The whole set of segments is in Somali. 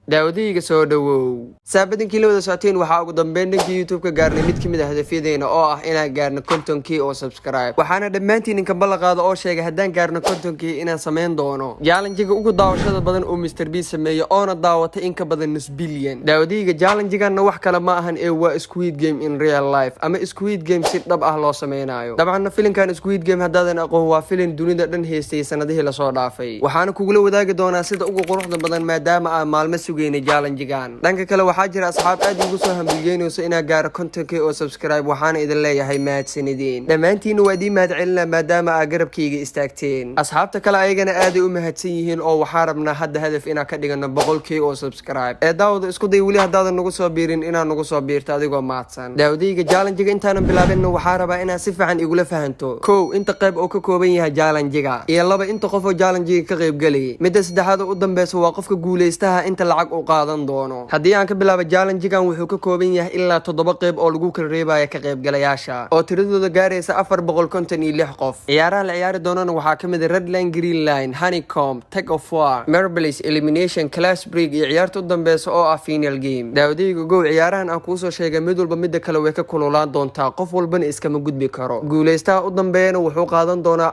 daawadiga soo dhawow saabadinkii la wada socoteen waxa ugu dambeyn dhankii YouTube ka gaarnay mid kamid ah hadafyadeena oo ah inaan gaarno 50k oo subscribe waxaana dhammaantiin in ka balaqaado oo sheegay hadaan gaarno 50k inaan sameyn doono challenge-ga ugu daawashada badan oo Mr Beast sameeyo oo na daawatay in ka badan nus billion daawadiga challenge-gana wax kale ma ahan ee waa Squid Game in real life ama Squid Game si dhab ah loo sameynayo dabcan filimkan Squid Game hadaadan aqoon waa filim dunida dhan heystay sanadihii la soo dhaafay waxaana kugula wadaagi doonaa sida ugu quruxda badan maadaama aan maalmo sugayna challenge-gan dhanka kale waxaa jira asxaab aad ugu soo hambalyeynayso inaa gaaro 50k oo subscribe waxaana idin leeyahay mahadsanideen dhammaantiin waa idin mahadcelinaa maadaama aad garabkayga istaagteen asxaabta kale ayagana aad u mahadsan yihiin oo waxaa rabnaa hadda hadaf inaan ka dhigano 100k oo subscribe ee daawada isku day wali hadaadan nagu soo biirin inaan nagu soo biirto adigoo maadsan daawadiga challenge-ga intaanan bilaabin waxaa rabaa inaan si fiican igula fahanto kow inta qayb oo ka kooban yahay challenge-ga iyo laba inta qof oo challenge-ga ka qayb galay midda saddexaad oo u dambaysa waa qofka guuleystaha inta lacag u qaadan doono haddii aan ka bilaabo challenge-gan wuxuu ka kooban yahay ilaa 7 qayb oo lagu kala reebayo ka qaybgalayaasha oo tiradooda gaaraysa 456 qof ciyaaraha la ciyaari doonana waxaa kamid ah red line green line honeycomb tug of war marbles elimination class break iyo ciyaarta u dambaysa oo ah final game daawadiga gow ciyaarahan aan kuu soo sheegay mid walba midda kale way ka kululaan doontaa qof walbana iskama gudbi karo guuleystaha u dambeeyana wuxuu qaadan doonaa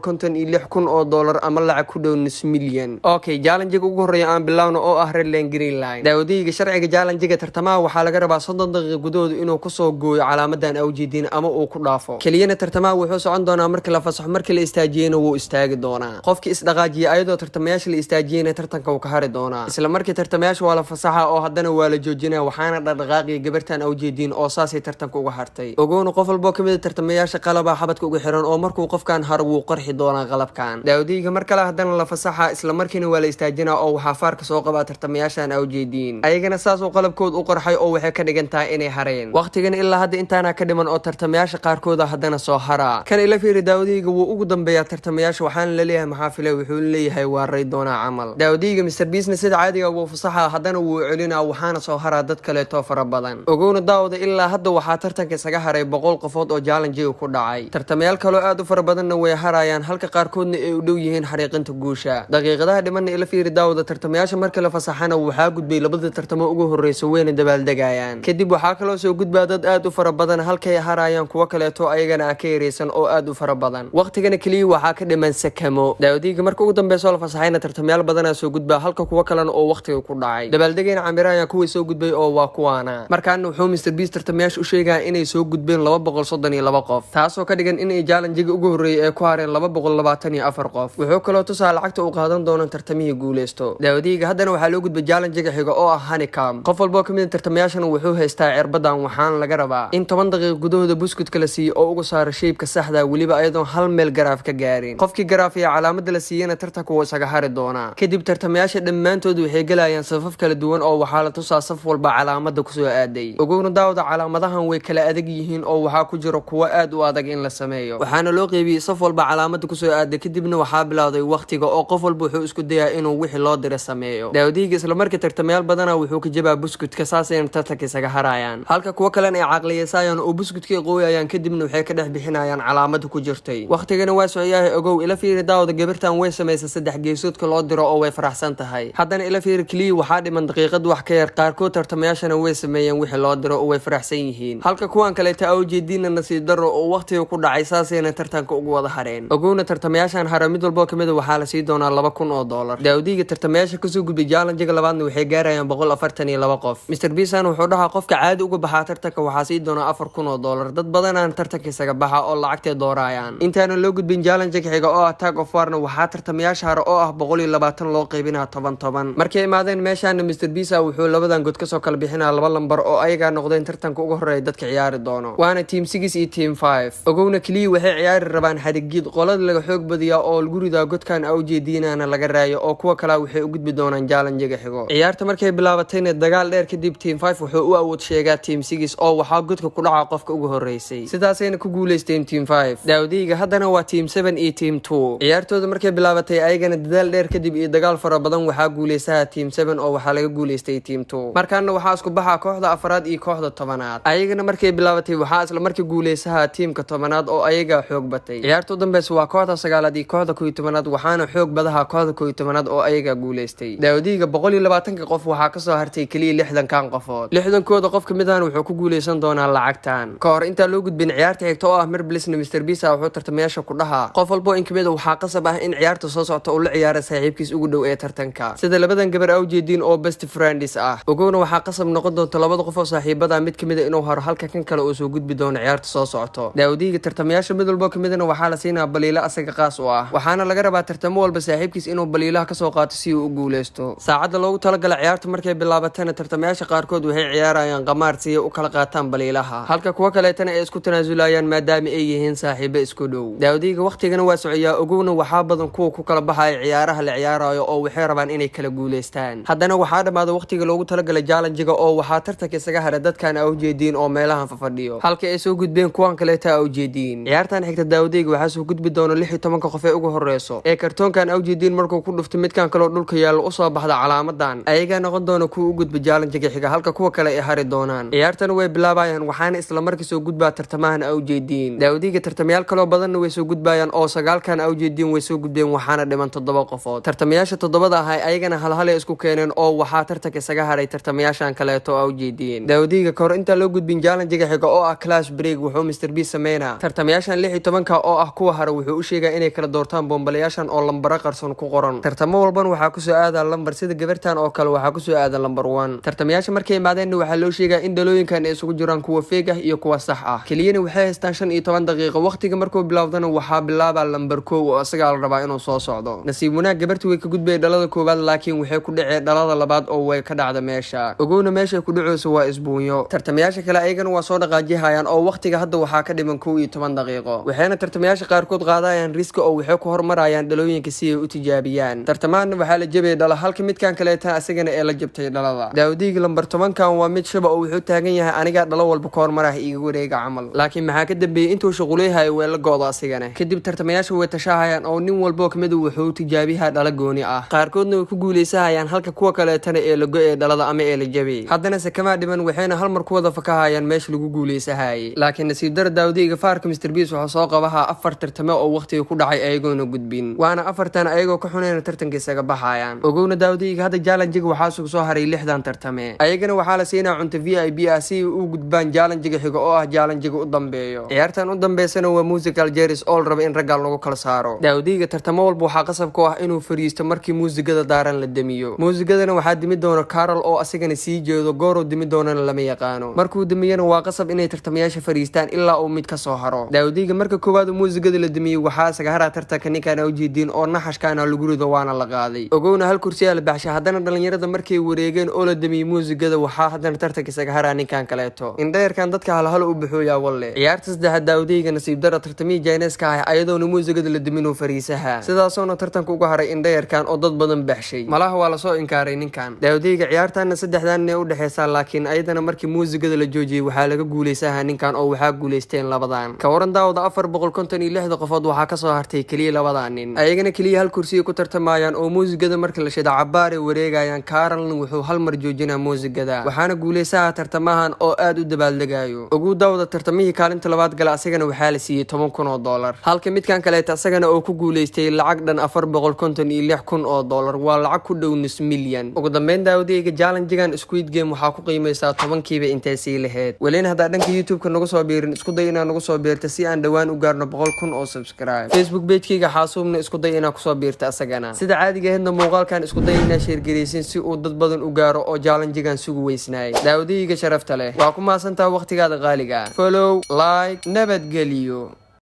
456,000 oo dollar ama lacag ku dhow nus milyan okay challenge-ga ugu horeeya aan bilaawno oo ah red line green line daawadiga sharciga challenge-ga tartamaha waxaa laga rabaa 30 daqiiqo gudahooda inuu ku soo gooyo calaamadan awjeedin ama uu ku dhaafo keliyana tartamaha wuxuu socon doonaa markii la fasaxo markii la istaajiyana wuu istaagi doonaa qofkii isdhaqaajiya ayadoo tartamayaasha la istaajiyana tartanka uu ka hari doonaa isla markii tartamayaasha waa la fasaxa oo haddana waa la joojinaa waxaana dhaqdhaqaaqiya gabartan awjeedin oo saasay tartanka uga hartay ogoona qof walbo kamid ah tartamayaasha qalaba xabadka ugu xiran oo markuu qofkan haro wuu qarxi doonaa qalabkan daawadiga mar kale haddana la fasaxa isla markiina waa la istaajinaa oo waxaa faarka soo qabaa tartamayaashan awjeedin ayagana saas oo qalabkood u qarxay oo waxay ka dhigan tahay inay hareen waqtigan ilaa hadda intaana ka dhiman oo tartamayaasha qaarkood haddana soo hara kan ila fiiri daawadiga wuu ugu dambeeyaa tartamayaasha waxaana la leeyahay maxaafile wuxuu leeyahay waa ray doonaa camal daawadiga Mr Beast sida caadiga wuu fasaxa haddana wuu celinaa waxaana soo hara dad kale oo fara badan ogoona daawada ilaa hadda waxaa tartanka isaga haray 100 qofood oo challenge ku dhacay tartamayaal kale aad u fara badanna way harayaan halka qaarkoodna ay u dhow yihiin xariiqinta guusha daqiiqadaha dhiman ila fiiri daawada tartamayaasha markii la fasaxana waxaa gudbay labada tartamo ugu horeysa weyna dabaaldegayaan kadib waxaa kaloo soo gudbaa dad aad u fara badan halkay harayaan kuwa kale oo ayagana ka yareysan oo aad u fara badan waqtigana kaliya waxaa ka dhiman sakamo daawadiga marka ugu dambeeyay la fasaxayna tartamayaal badan soo gudbaa halka kuwa kalena oo waqtiga ku dhacay dabaaldegayna camiraya kuwa soo gudbay oo waa kuwaana markaana wuxuu Mr Beast tartamayaasha u sheegay inay soo gudbeen 232 qof taasoo ka dhigan in ay challenge-ga ugu horeeyay ee ku hareen 224 qof wuxuu kaloo tusaa lacagta uu qaadan doono tartamihii guuleysto daawadiga haddana waxaa loo gudbay challenge-ga xiga oo ah honeycomb qof walbo kamid ah tartamayaashana wuxuu haystaa cirbadan waxaan laga rabaa in 10 daqiiqo gudahooda buskudka la siiyo oo ugu saaro shaybka saxda waliba ayadoo hal meel garaaf ka gaarin qofkii garaaf iyo calaamada la siiyana tartanka wuu isaga hari doonaa kadib tartamayaasha dhammaantood waxay galayaan safaf kala duwan oo waxaa la tusaa saf walba calaamada ku soo aaday ogoona daawada calaamadahan way kala adag yihiin oo waxaa ku jira kuwa aad u adag in la sameeyo waxaana loo qeybiyay saf walba calaamada ku soo aaday kadibna waxaa bilowday waqtiga oo qof walba wuxuu isku dayaa inuu wixii loo diray sameeyo daawadiga isla markii tartamayaal badan wuxuu ka jabaa buskudka saasayna tartanka isaga harayaan halka kuwa kalena ay caqliyeysayaan oo buskudka qooyayaan kadibna waxay ka dhex bixinayaan calaamada ku jirtay waqtigana waa socyahay ogow ila fiiri daawada gabartan way sameysay 3 geesoodka loo diro oo way faraxsan tahay haddana ila fiiri kaliya waxaa dhiman daqiiqad wax ka yar qaarkood tartamayaashana way sameeyeen wixii loo diro oo way faraxsan yihiin halka kuwan kale ta awjeedina nasiib daro oo waqtiga ku dhacay saasayna tartanka ugu wada hareen ogoona tartamayaashan hara mid walba kamid waxaa la sii doonaa 2,000 oo dollar daawadiga tartamayaasha kasoo gudbay challenge-ga labaadna waxay gaarayaan 142 qof Mr Beast wuxuu dhahaa qofka caadi uga baxaa tartanka waxaa sii doonaa 4,000 oo dollar dad badan aan tartanka isaga baxa oo lacagta doorayaan intaana loo gudbin challenge-ga xiga oo ah tug of war waxaa tartamayaasha hara oo ah 120 loo qaybinaa 10 markay imaadeen meeshaan Mr Beast wuxuu labadan god ka soo kala bixinaa 2 lambar oo ayaga noqdeen tartanka ugu horeeya dadka ciyaari doono waana team 6 iyo team 5 ogowna kaliya waxay ciyaari rabaan xarigiid qolada laga xoog badiyaa oo lagu ridaa godkan awjeedinana laga raayo oo kuwa kale waxay u gudbi doonaan challenge-ga xigo ciyaarta markay bilaabatayna dagaal dheer kadib team 5 wuxuu u awood sheegaa team 6 oo waxaa godka ku dhaca qofka ugu horeysay sidaasayna ku guuleysteen team 5 daawadiga haddana waa team 7 iyo team 2 ciyaartooda markay bilaabatay ayagana dadaal dheer kadib iyo dagaal fara badan waxaa guuleysaha team 7 oo waxaa laga guuleystay team 2 markaana waxaa isku baxa kooxda afraad iyo kooxda 10aad ayagana markay bilaabatay waxaa isla markii guuleysaha teamka 10aad oo ayaga xoog batay ciyaarta u dambaysa waa kooxda 9aad iyo kooxda 11aad waxaana xoog badaha kooxda 11aad oo ayaga guuleystay daawadiga 120 qof waxaa ka soo hartay kaliya 60 kan qofood 60 kooda qof kamid ah wuxuu ku guuleysan doonaa lacagtan ka hor inta loo gudbin ciyaarta xigta oo ah Marbles Mr Beast wuxuu tartamayaasha ku dhahaa qof walba in kamid waxaa qasab ah in ciyaarta soo socota uu la ciyaaro saaxiibkiis ugu dhow ee tartanka sida labadan gabar oo jeedin oo best friends ah ogowna waxaa qasab noqon doonta labada qof oo saaxiibada mid kamid inuu haro halka kan kale oo soo gudbi doono ciyaarta soo socoto daawadiga tartamayaasha mid walba kamidna waxaa la siinaa baliila asaga qaas u ah waxaana laga rabaa tartamo walba saaxiibkiis inuu baliilaha ka soo qaato si uu u guuleysto saacada loogu talagalay ciyaarta markay bilaabatana tartamayaasha qaarkood waxay ciyaarayaan qamaar si ay u kala qaataan baliilaha halka kuwa kaleetana ay isku tanaazulayaan maadaama ay yihiin saaxiibo isku dhow daawadiga waqtigana waa socyaa ogowna waxaa badan kuwa ku kala baxay ciyaaraha la ciyaarayo oo waxay rabaan inay kala guuleystaan haddana waxaa dhamaada waqtiga loogu talagalay challenge-ga oo waxaa tartanka isaga haray dadkan u jeedin oo meelaha fadhiyo halka ay soo gudbeen kuwan kaleeta u jeedin ciyaartan xigta daawadiga waxaa soo gudbi doona 16 qof ee ugu horeyso ee kartoonkan u jeedin markuu ku dhufto midkan kale dhulka yaalo u soo baxda calaamadan ayaga noqon doona kuwa u gudbi challenge-ga xiga halka kuwa kale ay hari doonaan ciyaartan way bilaabayaan waxaana isla markii soo gudbaa tartamahan u jeedin daawadiga tartamayaal kale badan way soo gudbayaan oo 9 kan u jeedin way soo gudbeen waxaana dhiman 7 qofood tartamayaasha 7 ah ayagana hal isku keeneen oo waxaa tartanka isaga haray tartamayaashan kaleeto u jeedin daawadiga kor inta loo gudbin challenge-ga xiga oo ah clash break wuxuu Mr Beast sameeyna tartamayaashan 16 ka oo ah kuwa hara wuxuu u sheegay inay kala doortaan bombalayaashan oo lambar qarsoon ku qoran tartamo walban waxaa ku soo aadaa lambar sida gabartan oo kale waxaa ku soo aadaa lambar 1 tartamayaasha markay imaadeen waxaa loo sheegay in dalooyinkan ay isugu jiraan kuwa fake ah iyo kuwa sax ah kaliya waxay haystaan 15 daqiiqo waqtiga markuu bilaawdana waxaa bilaaba lambar 1 oo asaga la rabaa inuu soo socdo nasiibuna gabartu way ka gudbay dhalada koobaad laakiin waxay ku dhacay dhalada labaad oo way ka dhacda meesha ogowna meesha ku dhacayso waa isbuunyo tartamayaasha kale ayagana waa soo dhaqaajiyayaan oo waqtiga hadda waxaa ka dhiman 12 daqiiqo waxayna tartamayaasha qaarkood qaadayaan risk oo waxay ku hormarayaan dhalooyinka si ay u tijaabiyaan tartamaana waxaa la jabay dhala halka midkan kaleeta asagana ee la jabtay dhalada daawadiga lambar 10 kan waa mid shaba oo wuxuu taagan yahay aniga dhalo walba ka hormaraha iiga wareega camal laakiin maxaa ka dambeeyay intuu shaquleeyahay way la goodo asigana kadib tartamayaasha way tashahayaan oo nin walba kamid wuxuu tijaabiyaa dhala gooni ah qaarkoodna way ku guuleysahayaan halka kuwa kaleetana ee lago ee dhalada ama ee la jabay haddana se kama dhiman waxayna hal mar ku wada fakahayaan meesha lagu guuleysahay laakiin nasiib dar daawadiga faarka Mr Beast wuxuu soo qabaha 4 tartamo oo waqtiga ku dhacay ayagoona gudbin waana 4tan ayagoo ka xuneen tartanka isaga baxayaan ogowna daawadiga hadda challenge-ga waxaa soo haray 6 tartame ayagana waxaa la siinaa cunto VIP ah si uu gudbaan challenge-ga xiga oo ah challenge-ga u dambeeyo ciyaartan u dambeysana waa musical chairs all raba in ragaal lagu kala saaro daawadiga tartamo walba waxaa qasab ku ah inuu fariisto markii muusigada daaran la damiyo muusigadana waxaa dimi doona Carol oo asigana sii jeedo goor dimi doonana lama yaqaano markuu damiyana waa qasab inay tartamayaasha fariistaan ilaa uu mid ka soo haro daawadiga marka koowaad muusigada la damiyo waxaa isaga haraa tartanka ninkan u jeedin oo naxashkaana lagu rido waana la qaaday ogowna hal kursi la baxshay haddana dhalinyarada markay wareegeen oo la damiyo muusigada waxaa haddana tartanka isaga haraa ninkan kaleeto indheerkan dadka hal u buxooyaa walle ciyaarta saddexaad daawadiga nasiib dara tartamii Jayneska ah ayadoona muusigada la damino fariisaha sidaasoo tartanka uga haray indheerkan oo dad badan baxshay malaha waa la soo inkaaray ninkan daawadiga ciyaartan saddexdan u dhaxaysa laakiin ayadana markii muusigada la joojiyay waxaa laga guuleysaha ninkan oo waxaa guuleysteen labadan ka waran daawada 456 qofood waxaa ka soo hartay kaliya labadan nin ayagana kaliya hal kursi ku tartamayaan oo muusigada markii la shida cabaare wareegayaan Carolna wuxuu hal mar joojinaa muusigada waxaana guuleysaha tartamahan oo aad u dabaaldagayo ugu daawada tartamihii kaalinta labaad gal asagana waxaa la siiyay $10,000 halka midkan kale asagana oo ku guuleystay lacag dhan $456,000 waa lacag ku dhow nus milyan ugu dambeyn daawadiga challenge-gan Squid Game waxaa ku qiimeysaa 10kiiba intee sii lahayd waliin hada dhanka YouTube-ka nagu soo biirin isku day inaan nagu soo biirta si aan dhawaan u gaarno 100,000 oo subscribe Facebook page-kayga xaasuubna isku day inaan ku soo biirta asagana sida caadiga ahaydna muuqaalkan isku day inaan share gareysin si uu dad badan u gaaro oo challenge-gan sugu weysnaay daawadiga sharafta leh waa ku maasantaa waqtigaada qaaliga follow like nabadgeliyo